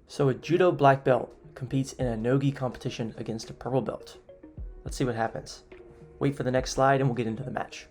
So a Judo black belt competes in a no-gi competition against a purple belt. Let's see what happens. Wait for the next slide and we'll get into the match.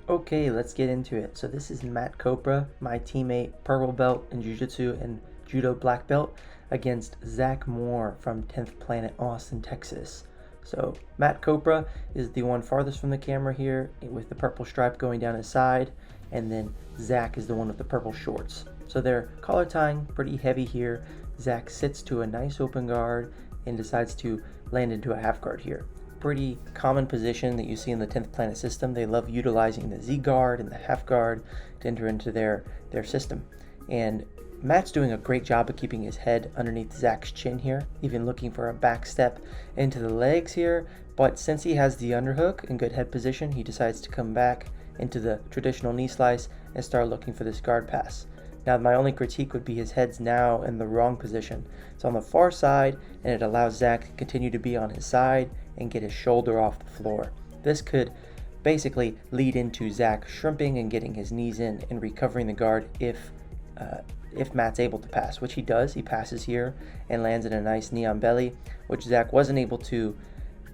Okay, let's get into it. So this is Matt Kopra, my teammate, purple belt in jiu-jitsu and judo black belt, against Zach Moore from 10th Planet, Austin, Texas. So Matt Kopra is the one farthest from the camera here with the purple stripe going down his side, and then Zach is the one with the purple shorts. So they're collar tying pretty heavy here. Zach sits to a nice open guard and decides to land into a half guard here. Pretty common position that you see in the 10th Planet system. They love utilizing the Z guard and the half guard to enter into their system. And Matt's doing a great job of keeping his head underneath Zach's chin here, even looking for a back step into the legs here. But since he has the underhook in good head position, he decides to come back into the traditional knee slice and start looking for this guard pass. Now, my only critique would be his head's now in the wrong position. It's on the far side, and it allows Zach to continue to be on his side and get his shoulder off the floor. This could basically lead into Zach shrimping and getting his knees in and recovering the guard if Matt's able to pass, which he does. He passes here and lands in a nice knee on belly, which Zach wasn't able to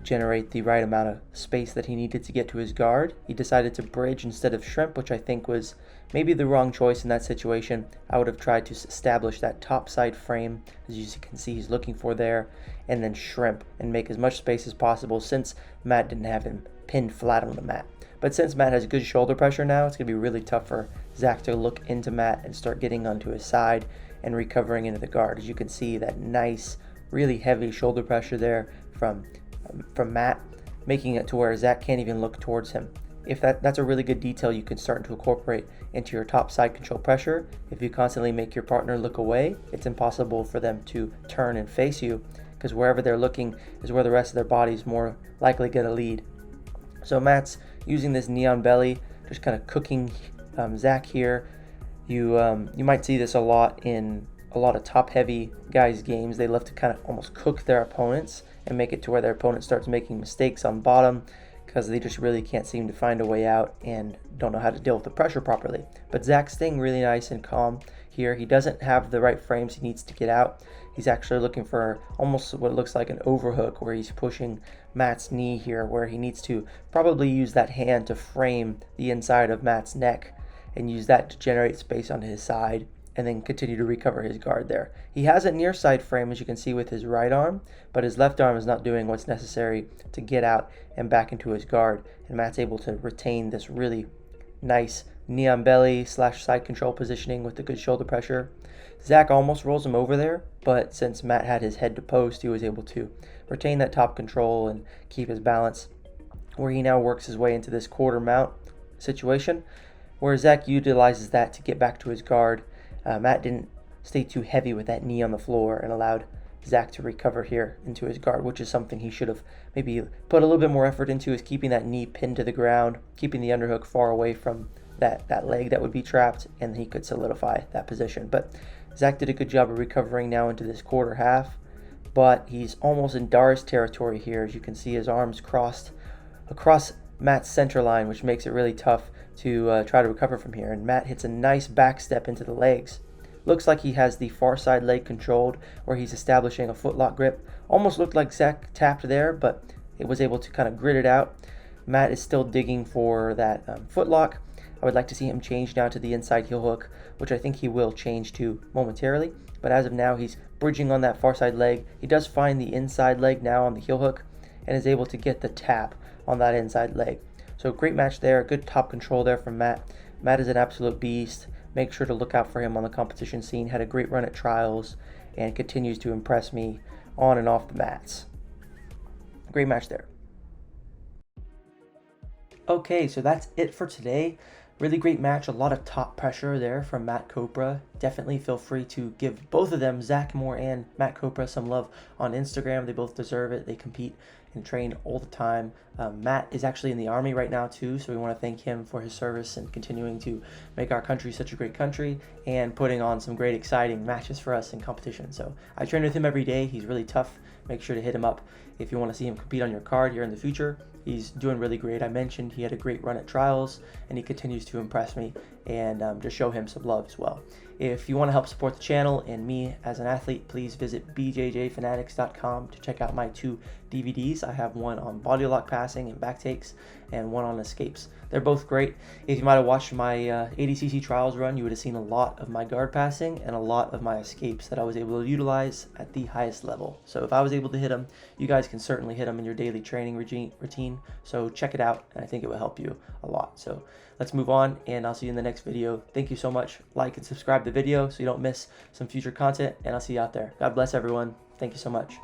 generate the right amount of space that he needed to get to his guard. He decided to bridge instead of shrimp, which I think was maybe the wrong choice in that situation. I would have tried to establish that top side frame, as you can see he's looking for there, and then shrimp and make as much space as possible since Matt didn't have him pinned flat on the mat. But since Matt has good shoulder pressure now, it's going to be really tough for Zach to look into Matt and start getting onto his side and recovering into the guard. As you can see, that nice, really heavy shoulder pressure there from Matt, making it to where Zach can't even look towards him. If that's a really good detail you can start to incorporate into your top side control pressure. If you constantly make your partner look away, it's impossible for them to turn and face you, because wherever they're looking is where the rest of their body is more likely going to lead. So Matt's using this knee on belly, just kind of cooking Zach here. You might see this a lot in a lot of top heavy guys' games. They love to kind of almost cook their opponents and make it to where their opponent starts making mistakes on bottom because they just really can't seem to find a way out and don't know how to deal with the pressure properly. But Zach's staying really nice and calm here. He doesn't have the right frames he needs to get out. He's actually looking for almost what looks like an overhook where he's pushing Matt's knee here, where he needs to probably use that hand to frame the inside of Matt's neck and use that to generate space on his side and then continue to recover his guard there. He has a near side frame, as you can see, with his right arm, but his left arm is not doing what's necessary to get out and back into his guard, and Matt's able to retain this really nice knee on belly / side control positioning with the good shoulder pressure. Zach almost rolls him over there, but since Matt had his head to post, he was able to retain that top control and keep his balance, where he now works his way into this quarter mount situation, where Zach utilizes that to get back to his guard. Matt didn't stay too heavy with that knee on the floor and allowed Zach to recover here into his guard, which is something he should have maybe put a little bit more effort into, is keeping that knee pinned to the ground, keeping the underhook far away from that leg that would be trapped, and he could solidify that position. But Zach did a good job of recovering now into this quarter half, but he's almost in Dar's territory here. As you can see, his arms crossed across Matt's center line, which makes it really tough to try to recover from here. And Matt hits a nice back step into the legs. Looks like he has the far side leg controlled, where he's establishing a footlock grip. Almost looked like Zach tapped there, but it was able to kind of grit it out. Matt is still digging for that footlock. I would like to see him change now to the inside heel hook, which I think he will change to momentarily. But as of now, he's bridging on that far side leg. He does find the inside leg now on the heel hook and is able to get the tap on that inside leg. So great match there, good top control there from Matt. Matt is an absolute beast. Make sure to look out for him on the competition scene. Had a great run at trials and continues to impress me on and off the mats. Great match there. Okay, so that's it for today. Really great match, a lot of top pressure there from Matt Kopra. Definitely feel free to give both of them, Zach Moore and Matt Kopra, some love on Instagram. They both deserve it. They compete and train all the time. Matt is actually in the Army right now too, so we want to thank him for his service and continuing to make our country such a great country and putting on some great exciting matches for us in competition. So I train with him every day. He's really tough, make sure to hit him up if you want to see him compete on your card here in the future. He's doing really great. I mentioned he had a great run at trials, and he continues to impress me, and just show him some love as well. If you want to help support the channel and me as an athlete, please visit bjjfanatics.com to check out my 2 DVDs. I have one on body lock passing and back takes, and one on escapes. They're both great. If you might have watched my ADCC trials run, you would have seen a lot of my guard passing and a lot of my escapes that I was able to utilize at the highest level. So if I was able to hit them, you guys can certainly hit them in your daily training routine. So check it out, and I think it will help you a lot. So let's move on, and I'll see you in the next video. Thank you so much. Like and subscribe the video so you don't miss some future content, and I'll see you out there. God bless everyone. Thank you so much.